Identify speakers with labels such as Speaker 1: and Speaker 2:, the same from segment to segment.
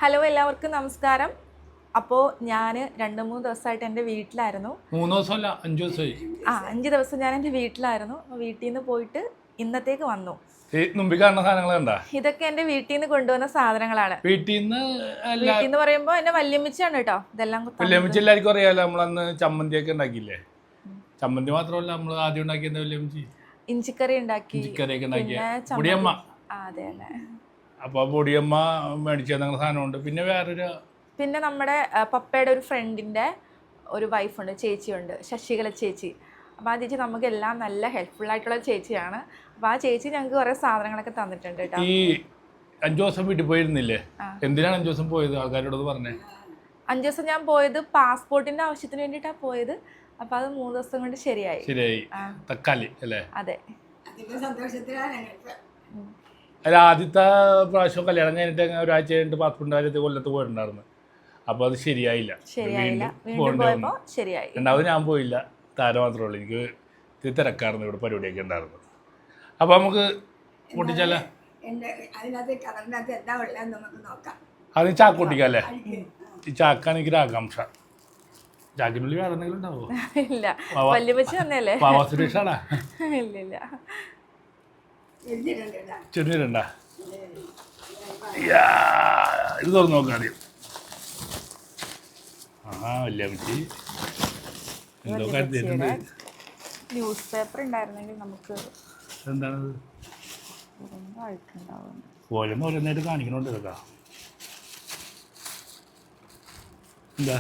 Speaker 1: Hello എല്ലാവർക്കും നമസ്കാരം. അപ്പോൾ ഞാൻ 2-3 ദിവസമായിട്ട് എൻ്റെ വീട്ടിലായിരുന്നു.
Speaker 2: 3 ദിവസമല്ല 5 ദിവസമായി.
Speaker 1: 5 ദിവസം ഞാൻ എൻ്റെ വീട്ടിലായിരുന്നു. വീട്ടിൽ നിന്ന് പോയിട്ട് ഇന്നത്തേക്ക് വന്നു.
Speaker 2: മുമ്പിൽ കാണുന്ന സാധനങ്ങൾ കണ്ടാ?
Speaker 1: ഇതൊക്കെ എൻ്റെ വീട്ടിൽ നിന്ന് കൊണ്ടുവന്ന സാധനങ്ങളാണ്.
Speaker 2: വീട്ടിൽ
Speaker 1: നിന്ന് പറയുമ്പോൾ എൻ്റെ വല്യമ്മച്ചിയാണ് കേട്ടോ ഇതെല്ലാം.
Speaker 2: വല്യമ്മച്ചി എല്ലാവർക്കും അറിയാലോ, നമ്മളന്ന് ചമ്മന്തിയൊക്കെ ഉണ്ടാക്കിയില്ലേ. ചമ്മന്തി മാത്രമല്ല, നമ്മൾ ആദ്യം ഉണ്ടാക്കിയ വല്യമ്മച്ചി
Speaker 1: ഇഞ്ചിക്കറി ഉണ്ടാക്കി,
Speaker 2: ഇഞ്ചിക്കറിയൊക്കെ ഉണ്ടാക്കിയ പൊടിയമ്മ.
Speaker 1: അതെ അല്ലേ.
Speaker 2: അപ്പോൾ പൊടിയമ്മ മേടിച്ചു തന്ന സാധനമുണ്ട്. പിന്നെ
Speaker 1: നമ്മുടെ പപ്പയുടെ ഒരു ഫ്രണ്ടിൻ്റെ ഒരു വൈഫുണ്ട്, ചേച്ചിയുണ്ട്, ശശികല ചേച്ചി. അപ്പോൾ ആ ചേച്ചി നമുക്കെല്ലാം നല്ല ഹെൽപ്ഫുൾ ആയിട്ടുള്ള ചേച്ചിയാണ്. അപ്പോൾ ആ ചേച്ചി ഞങ്ങൾക്ക് കുറേ സാധനങ്ങളൊക്കെ തന്നിട്ടുണ്ട് കേട്ടോ.
Speaker 2: ഈ 5 ദിവസം വീട്ടിൽ പോയിരുന്നില്ലേ? എന്തിനാണ് 5 ദിവസം പോയത്? ആൾക്കാരോട് പറഞ്ഞേ.
Speaker 1: 5 ദിവസം ഞാൻ പോയത് പാസ്പോർട്ടിന്റെ ആവശ്യത്തിന് വേണ്ടിയിട്ടാണ് പോയത്. അപ്പോൾ അത് 3 ദിവസം കൊണ്ട് ശരിയായി.
Speaker 2: തക്കാളി അല്ലേ?
Speaker 1: അതെ.
Speaker 2: ആദ്യത്തെ പ്രാവശ്യം കല്യാണം കഴിഞ്ഞിട്ട് ഒരാഴ്ച കഴിഞ്ഞിട്ട് പാസ്പോർട്ടിന്റെ കാര്യത്തിൽ കൊല്ലത്ത് പോയിട്ടുണ്ടായിരുന്നു. അപ്പോൾ അത് ശരിയായില്ല. രണ്ടാമത് ഞാൻ പോയില്ല, താരം മാത്രമേ ഉള്ളൂ. എനിക്ക് ഇത് തിരക്കായിരുന്നു, ഇവിടെ പരിപാടിയൊക്കെ ഉണ്ടായിരുന്നു. അപ്പോൾ നമുക്ക് പൊട്ടിച്ചാല അത് ചാക്കൊട്ടിക്കല്ലേ. ഈ ചാക്കാണ് എനിക്കൊരു ആകാംക്ഷ. ചാക്കിനുള്ളിൽ വേറെ എന്തെങ്കിലും ഉണ്ടാവോ?
Speaker 1: ഇല്ല, വല്യമ്മച്ചി വന്നല്ലേ.
Speaker 2: പാവാ സുരേഷാടാ?
Speaker 1: ഇല്ല.
Speaker 2: ചെറിയണ്ടാ? ഇത് തുറന്നു നോക്കാം ആദ്യം. വല്യമ്മച്ചി എന്തോ കരുതിയിട്ടുണ്ട്.
Speaker 1: ന്യൂസ് പേപ്പർ ഉണ്ടായിരുന്നെങ്കിൽ നമുക്ക്.
Speaker 2: എന്താണത്? ഓരോന്നായിട്ട് കാണിക്കണോണ്ട് ഇതൊക്കെ. എന്താ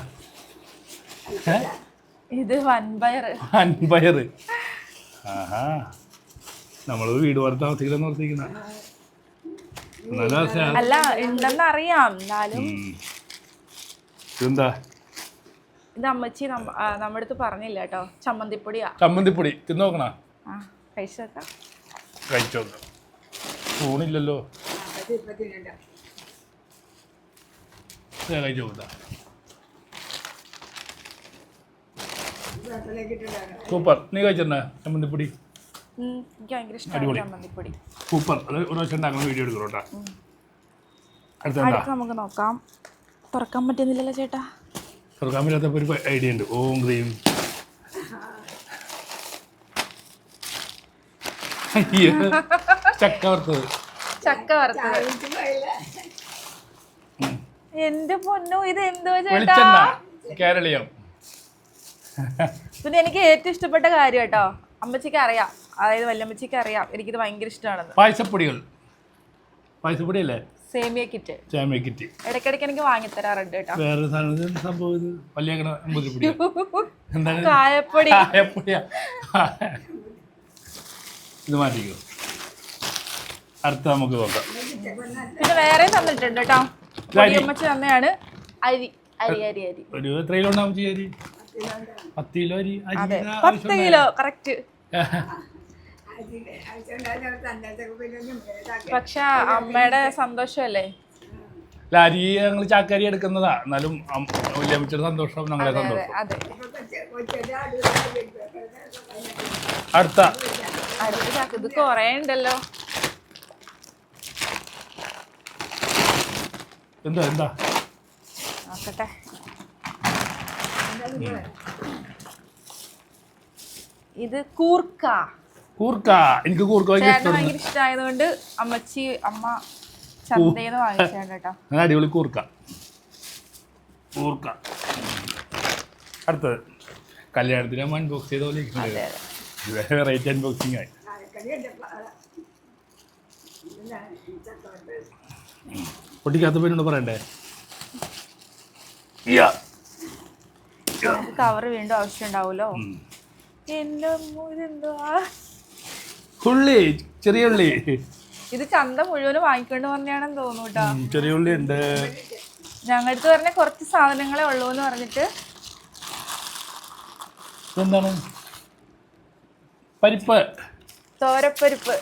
Speaker 1: ഇത്?
Speaker 2: വൻപയർ. ആഹാ, നമ്മള് വീട് പോലെ താമസിക്കുന്ന ഓർത്തിക്കുന്ന.
Speaker 1: അല്ല, ഉണ്ടെന്ന് അറിയാം. എന്നാലും
Speaker 2: ഇതെന്താ?
Speaker 1: ഇത് അമ്മച്ചി നമ്മുടെ അടുത്ത് പറഞ്ഞില്ല കേട്ടോ. ചമ്മന്തിപ്പൊടിയാ.
Speaker 2: ചമ്മന്തിപ്പൊടി തിന്നു നോക്കണ?
Speaker 1: കഴിച്ചോക്കാം.
Speaker 2: കഴിച്ചോക്കാം. സ്പൂണില്ലല്ലോ. കഴിച്ചോക്ക. സൂപ്പർ. നീ കഴിച്ചിട്ടുണ്ടോ ചമ്മന്തിപ്പൊടി?
Speaker 1: എനിക്ക് ഭയങ്കര ഇഷ്ടമാണ് ചമ്മന്തിപ്പൊടി.
Speaker 2: സൂപ്പർ. അത് ഒരു പ്രാവശ്യം ഉണ്ടാക്കുന്ന വീഡിയോ എടുക്കണോട്ടാ.
Speaker 1: അടുത്ത നമുക്ക് നോക്കാം. തുറക്കാൻ പറ്റുന്നില്ലല്ലോ ചേട്ടാ.
Speaker 2: തുറക്കാൻ പറ്റാത്തപ്പോൾ ഒരു ഐഡിയ ഉണ്ട്. ഓം ക്രീം. ചക്ക വറുത്തത്.
Speaker 1: എന്റെ പൊന്നോ, ഇത് എന്തോ
Speaker 2: ചേട്ടാ? കേരളീയം.
Speaker 1: പിന്നെ എനിക്ക് ഏറ്റവും ഇഷ്ടപ്പെട്ട കാര്യം കേട്ടോ, അമ്മച്ചിക്ക് അറിയാം, അതായത് വല്യമ്മച്ചിക്ക് അറിയാം എനിക്കിത് ഭയങ്കര ഇഷ്ടമാണെന്ന്.
Speaker 2: പായസപ്പൊടി അല്ലേ?
Speaker 1: സേമിയ കിറ്റ്. ഇടയ്ക്കിടയ്ക്ക് എനിക്ക് വാങ്ങിത്തരാറുണ്ട് കേട്ടോ.
Speaker 2: വേറെ സംഭവം
Speaker 1: കായപ്പൊടി.
Speaker 2: ഇത് മാറ്റിക്കോ. അടുത്ത നമുക്ക് നോക്കാം.
Speaker 1: പിന്നെ വേറെ തന്നിട്ടുണ്ട് കേട്ടോ. വല്യമ്മച്ചി തന്നെയാണ് അരി.
Speaker 2: ഒരു എത്ര കിലോ ഉണ്ടാവും? 10 കിലോ അരി.
Speaker 1: 10 കിലോ കറക്റ്റ്. പക്ഷെ അമ്മയുടെ സന്തോഷമല്ലേ.
Speaker 2: അരി ഞങ്ങൾ ചാക്കരി എടുക്കുന്നതാ, എന്നാലും വല്യമ്മച്ചിയുടെ സന്തോഷം ഞങ്ങളെ സന്തോഷം. അടുത്ത
Speaker 1: ചാക്ക്. ഇത് കൊറേ ഉണ്ടല്ലോ.
Speaker 2: എന്താ
Speaker 1: നോക്കട്ടെ. ഇത് കൂർക്ക.
Speaker 2: എനിക്ക് കൂർക്ക
Speaker 1: ഭയങ്കര ഇഷ്ടമായതുകൊണ്ട് അമ്മ ചന്തേന്ന് വാങ്ങിച്ചാണ് കേട്ടോ.
Speaker 2: അടിപൊളി കൂർക്ക. അടുത്തത് കല്യാണത്തിന് അൺബോക്സ് ചെയ്ത പോലെ വെറൈറ്റി അൺബോക്സിംഗ് ആയി. പൊട്ടിക്കാത്ത പേരുണ്ട് പറയണ്ടേ?
Speaker 1: കവർ വീണ്ടും ആവശ്യം ഉണ്ടാവുമല്ലോ. എന്റെ ഇതെന്തുവാ?
Speaker 2: ഉള്ളി, ചെറിയ ഉള്ളി.
Speaker 1: ഇത് ചന്ത മുഴുവനും വാങ്ങിക്കൊണ്ട് പറഞ്ഞാണെന്ന് തോന്നുന്നു കേട്ടോ.
Speaker 2: ചെറിയ ഉള്ളി ഉണ്ട്.
Speaker 1: ഞങ്ങളുടെ അടുത്ത് പറഞ്ഞ കുറച്ച് സാധനങ്ങളെ ഉള്ളൂ എന്ന് പറഞ്ഞിട്ട്.
Speaker 2: എന്താണ്? പരിപ്പ്.
Speaker 1: തോരപ്പരിപ്പ്.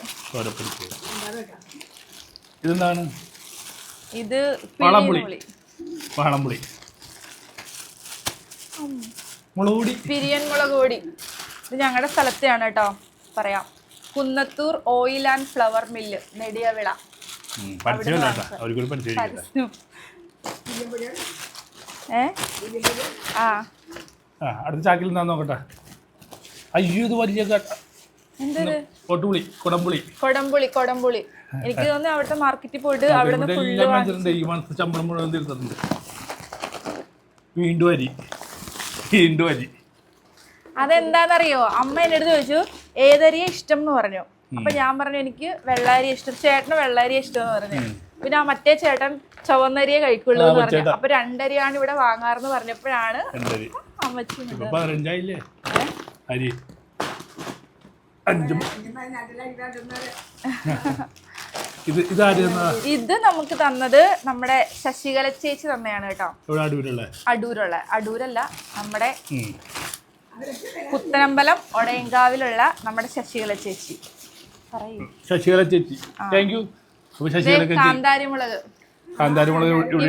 Speaker 2: ഇതെന്താണ്?
Speaker 1: ഇത്
Speaker 2: വാളംപുളി.
Speaker 1: പിരിയൻ മുളക് പൊടി. ഇത് ഞങ്ങളുടെ സ്ഥലത്തെയാണ് കേട്ടോ. പറയാം, Kunnathur oil and flower mill, Nediyavila. ഏ ആ
Speaker 2: ആ അടുത്ത ചാക്കിൽ നിന്നാ നോക്കട്ടെ. അയ്യോ ഇത് വലിയ
Speaker 1: എന്തൊരു
Speaker 2: കൊട്ടുപുളി കൊടംപുളി
Speaker 1: കൊടംപുളി എനിക്ക് തോന്നുന്നു അവിടുത്തെ മാർക്കറ്റിൽ പോയിട്ട് അവിടെ നിന്ന് ഫുള്ള്
Speaker 2: വാങ്ങിച്ചിട്ടുണ്ട്. ഈ മാസത്തെ ശമ്പളം മുഴുവൻ തീർത്തിട്ടുണ്ട്. വീണ്ടും അരി.
Speaker 1: അതെന്താണെന്നറിയോ, അമ്മ എൻ്റെ അടുത്ത് ചോദിച്ചു ഏതരിയ ഇഷ്ടം എന്ന് പറഞ്ഞു. അപ്പൊ ഞാൻ പറഞ്ഞു എനിക്ക് വെള്ളാരി ഇഷ്ടം, ചേട്ടന് വെള്ളാരി ഇഷ്ടം എന്ന് പറഞ്ഞു. പിന്നെ ആ മറ്റേ ചേട്ടൻ ചുവന്നരിയെ കഴിക്കുള്ളൂ എന്ന് പറഞ്ഞു. അപ്പൊ 2 അരിയാണ് ഇവിടെ വാങ്ങാറെന്ന് പറഞ്ഞപ്പോഴാണ് അമ്മച്ചി
Speaker 2: അരി
Speaker 1: ഇത് നമുക്ക് തന്നത് നമ്മുടെ ശശികല ചേച്ചി തന്നെയാണ് കേട്ടോ. അടൂരല്ല, നമ്മുടെ പുത്തനമ്പലം ഒടയങ്കാവിലുള്ള നമ്മുടെ ശശികല ചേച്ചി.
Speaker 2: Thank you.
Speaker 1: കാന്താരിമുളക്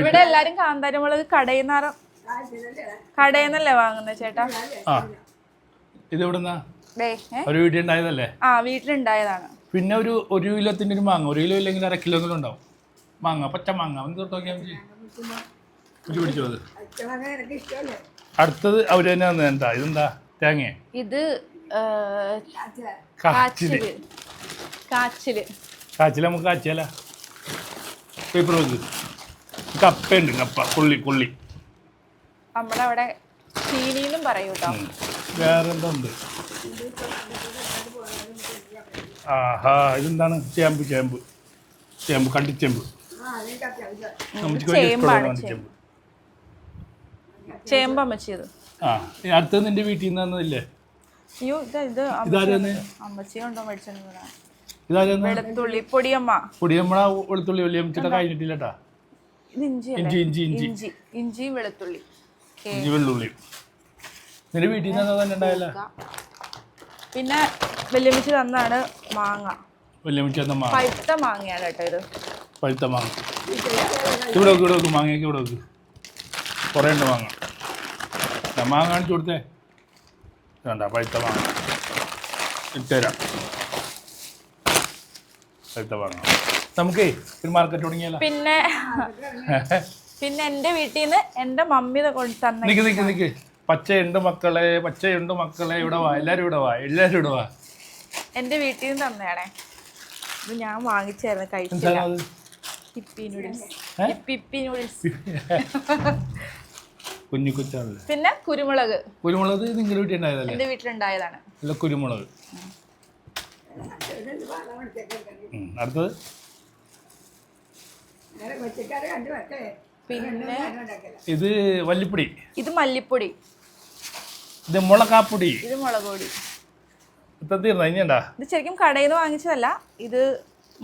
Speaker 1: ഇവിടെ എല്ലാരും കാന്താരിമുളക് കടയിന്നല്ലേ വാങ്ങുന്നത് ചേട്ടാ.
Speaker 2: ഇത് വീട്ടിലുണ്ടായതല്ലേ?
Speaker 1: ആ വീട്ടിലുണ്ടായതാണ്.
Speaker 2: പിന്നെ ഒരു കിലോത്തിന്റെ ഒരു മാങ്ങ, 1 കിലോ ഇല്ലെങ്കിൽ 1/2 കിലോ ഉണ്ടാവും മാങ്ങ, പച്ച മാങ്ങ. പിടിച്ചോ അത്. അടുത്തത് അവര് തന്നെ വന്നത് എന്താ? ഇതെന്താ തേങ്ങ?
Speaker 1: ഇത്
Speaker 2: കാച്ചില് നമുക്ക് കാച്ചിയല്ല. പേപ്പർ വെക്ക്. കപ്പയുണ്ട്, കപ്പ കൊള്ളി.
Speaker 1: നമ്മുടെ അവിടെ ചീനിന്നും പറയൂ കേട്ടോ.
Speaker 2: വേറെന്താ ഉണ്ട്? ആഹാ ഇതെന്താണ്? ചേമ്പ് കണ്ടിച്ചേമ്പ്.
Speaker 1: ചേമ്പ് അമ്മച്ചിയത്.
Speaker 2: ആ അടുത്തത് നിന്റെ വീട്ടിൽ നിന്ന് തന്നതില്ലേ?
Speaker 1: വെളുത്തുള്ളി പൊടിയമ്മ
Speaker 2: വെളുത്തുള്ളി വെള്ളിയമ്മച്ചിട്ട് കഴിഞ്ഞിട്ടില്ലട്ടാ.
Speaker 1: ഇഞ്ചിയും വെളുത്തുള്ളി.
Speaker 2: നിന്റെ വീട്ടിൽ നിന്ന് തന്നെ ഉണ്ടായല്ല.
Speaker 1: പിന്നെ വെല്ലുമിച്ച് തന്നാണ് മാങ്ങ.
Speaker 2: പഴുത്ത
Speaker 1: മാങ്ങയാണ് കേട്ടോ ഇത്.
Speaker 2: പഴുത്ത മാങ്ങ ഇവിടെ വെക്ക്. മാങ്ങയൊക്കെ ഇവിടെ വെക്ക്. കുറേ ഉണ്ട് മാങ്ങ. മാങ്ങ കാണിച്ചു കൊടുത്തേ. വേണ്ട പഴുത്ത മാങ്ങ ഇട്ടുതരാം. പഴുത്ത മാങ്ങ നമുക്കേ ഒരു മാർക്കറ്റ് തുടങ്ങിയല്ലോ.
Speaker 1: പിന്നെ എൻ്റെ വീട്ടിൽ നിന്ന് എൻ്റെ മമ്മി തന്നെ.
Speaker 2: നിക്ക് പച്ചയുണ്ട് മക്കളെ ഇവിടെ വാ. എല്ലാരും വാ.
Speaker 1: എൻ്റെ വീട്ടിൽ നിന്ന് തന്നെയാണേ. ഇത് ഞാൻ വാങ്ങിച്ചായിരുന്നു, കഴിച്ചില്ല. Hippie noodles.
Speaker 2: കുഞ്ഞു കൊച്ചാണല്ലേ.
Speaker 1: പിന്നെ കുരുമുളക്
Speaker 2: നിങ്ങളുടെ വീട്ടിൽ ഉണ്ടായതല്ലേ?
Speaker 1: എൻ്റെ വീട്ടിലുണ്ടായതാണ്.
Speaker 2: അല്ല കുരുമുളക്. അടുത്തത്
Speaker 1: പിന്നെ
Speaker 2: ഇത് വല്ലിപ്പൊടി.
Speaker 1: ഇത് മല്ലിപ്പൊടി.
Speaker 2: ഇത് മുളകാപ്പൊടി.
Speaker 1: ഇത് മുളക് പൊടി.
Speaker 2: ഇത്
Speaker 1: ശരിക്കും കടയിൽ നിന്ന് വാങ്ങിച്ചതല്ല. ഇത്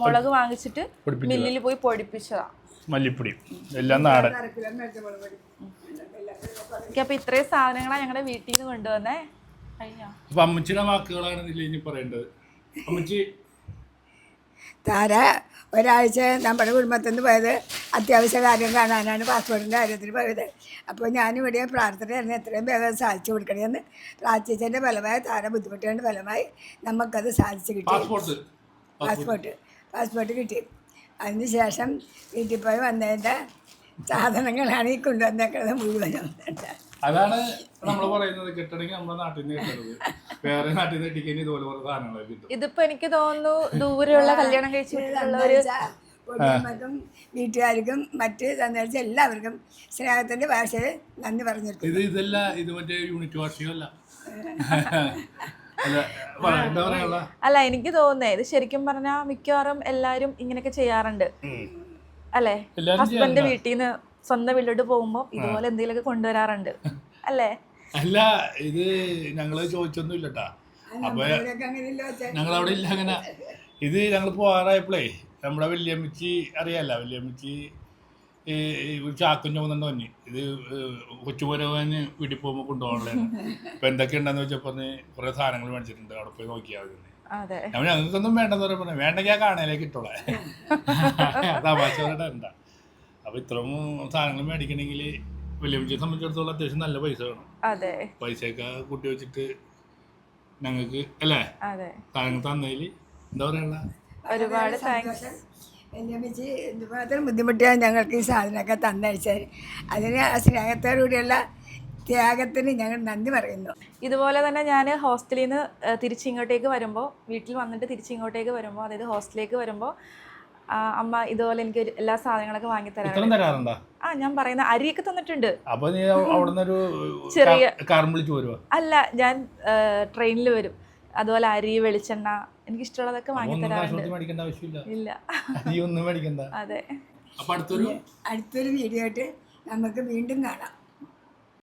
Speaker 1: മുളക് വാങ്ങിച്ചിട്ട് മില്ലിൽ പോയി പൊടിപ്പിച്ചതാ.
Speaker 2: മല്ലിപ്പൊടി എല്ലാം നാടൻ.
Speaker 1: അപ്പൊ ഇത്രയും സാധനങ്ങളാണ് ഞങ്ങളുടെ വീട്ടിൽ നിന്ന് കൊണ്ടുവന്നേ.
Speaker 2: അപ്പൊ അമ്മച്ചിയുടെ വാക്കുകളാണ് ഇനി പറയേണ്ടത്. അമ്മച്ചി
Speaker 3: താര ഒരാഴ്ച നമ്മുടെ കുടുംബത്തിൽ നിന്ന് പോയത് അത്യാവശ്യ കാര്യം കാണാനാണ്, പാസ്പോർട്ടിൻ്റെ കാര്യത്തിന് പോയത്. അപ്പോൾ ഞാനിവിടെ പ്രാർത്ഥനയായിരുന്നു എത്രയും വേഗം സാധിച്ചു കൊടുക്കണമെന്ന് പ്രാർത്ഥിച്ചതിൻ്റെ ഫലമായി, താര ബുദ്ധിമുട്ടിയതിൻ്റെ ഫലമായി നമുക്കത് സാധിച്ചു കിട്ടി. പാസ്പോർട്ട് കിട്ടി. അതിന് ശേഷം വീട്ടിൽ പോയി വന്നതിൻ്റെ സാധനങ്ങളാണ് ഈ കൊണ്ടുവന്നേക്കുന്നത് മുഴുവനും.
Speaker 2: അതാണ് നമ്മൾ പറയുന്നത്, കിട്ടണമെങ്കിൽ നമ്മുടെ നാട്ടിൽ നിന്ന് കിട്ടരുത്, വേറെ നാട്ടിൽ നിന്ന് കിട്ടിക്കഴിഞ്ഞാൽ ഇതുപോലെ സാധനങ്ങൾ കിട്ടും.
Speaker 1: ഇതിപ്പോ എനിക്ക് തോന്നുന്നു ദൂരെയുള്ള കല്യാണം കഴിച്ചിട്ടുള്ളവര്
Speaker 3: കുടുംബക്കും വീട്ടുകാർക്കും മറ്റ് സന്ദർശിച്ച എല്ലാവർക്കും സ്നേഹത്തിന്റെ ഭാഷയിൽ നന്ദി പറഞ്ഞിരിക്കും.
Speaker 2: ഇത് മറ്റേ യൂണിറ്റ് വാർഷികമല്ല.
Speaker 1: അല്ല, എനിക്ക് തോന്നുന്നേ ഇത് ശരിക്കും പറഞ്ഞാൽ മിക്കവാറും എല്ലാരും ഇങ്ങനെയൊക്കെ ചെയ്യാറുണ്ട് അല്ലേ? ഹസ്ബൻഡ് വീട്ടിൽ നിന്ന് സ്വന്തം വീട്ടിലോട്ട് പോകുമ്പോ ഇതുപോലെ എന്തെങ്കിലുമൊക്കെ കൊണ്ടുവരാറുണ്ട് അല്ലേ?
Speaker 2: അല്ല, ഇത് ഞങ്ങള് ചോദിച്ചൊന്നും ഇല്ലട്ടാ. അപ്പൊ ഞങ്ങളവിടെ ഇല്ല അങ്ങനെ. ഇത് ഞങ്ങൾ പോകാറായപ്പോഴേ നമ്മുടെ വല്യമ്മച്ചി അറിയാല്ല, വല്യമ്മച്ചി ചാക്കും ചുമന്നുണ്ട് പറഞ്ഞ് ഇത് കൊച്ചുപോരവന് വീട്ടിൽ പോകുമ്പോൾ കൊണ്ടുപോകണല്ലോ. അപ്പൊ എന്തൊക്കെയുണ്ടെന്ന് വെച്ചപ്പോ കുറെ സാധനങ്ങൾ മേടിച്ചിട്ടുണ്ട്, അവിടെ പോയി നോക്കിയാൽ മതി. ഞങ്ങൾക്കൊന്നും വേണ്ടെന്ന് പറയാൻ പറഞ്ഞു. വേണ്ടെങ്കിൽ ആ കാണാനേക്ക് ഇട്ടോളെ തമാശയുടെ ഉണ്ടാ. അപ്പൊ ഇത്രയും സാധനങ്ങൾ മേടിക്കണമെങ്കിൽ വല്യമ്മച്ചിയെ സംബന്ധിച്ചിടത്തോളം അത്യാവശ്യം നല്ല പൈസ വേണം. പൈസയൊക്കെ കൂട്ടി വെച്ചിട്ട് ഞങ്ങൾക്ക് അല്ലേ സാധനങ്ങൾ തന്നതിൽ എന്താ പറയാ
Speaker 1: ഒരുപാട്
Speaker 3: വെച്ച് എന്തുമാത്രം ബുദ്ധിമുട്ടിയാണ് ഞങ്ങൾക്ക് ഈ സാധനമൊക്കെ തന്നയച്ചത്. അതിന് ആ സ്നേഹത്തോടുകൂടിയുള്ള ത്യാഗത്തിന് ഞങ്ങൾ നന്ദി പറയുന്നു.
Speaker 1: ഇതുപോലെ തന്നെ ഞാൻ ഹോസ്റ്റലിൽ നിന്ന് തിരിച്ചിങ്ങോട്ടേക്ക് വരുമ്പോൾ, വീട്ടിൽ വന്നിട്ട് തിരിച്ചിങ്ങോട്ടേക്ക് വരുമ്പോൾ, അതായത് ഹോസ്റ്റലിലേക്ക് വരുമ്പോൾ അമ്മ ഇതുപോലെ എനിക്ക് എല്ലാ സാധനങ്ങളൊക്കെ വാങ്ങി തരാറുണ്ട്. ആ ഞാൻ പറയുന്ന അരിയൊക്കെ തന്നിട്ടുണ്ട്. ചെറിയ അല്ല, ഞാൻ ട്രെയിനിൽ വരും. അതുപോലെ അരി, വെളിച്ചെണ്ണ, എനിക്ക് ഇഷ്ടമുള്ളതൊക്കെ വാങ്ങി തരാറുണ്ട്. ഇല്ല,
Speaker 3: അതെ. അടുത്തൊരു വീഡിയോ ആയിട്ട് നമുക്ക് വീണ്ടും കാണാം.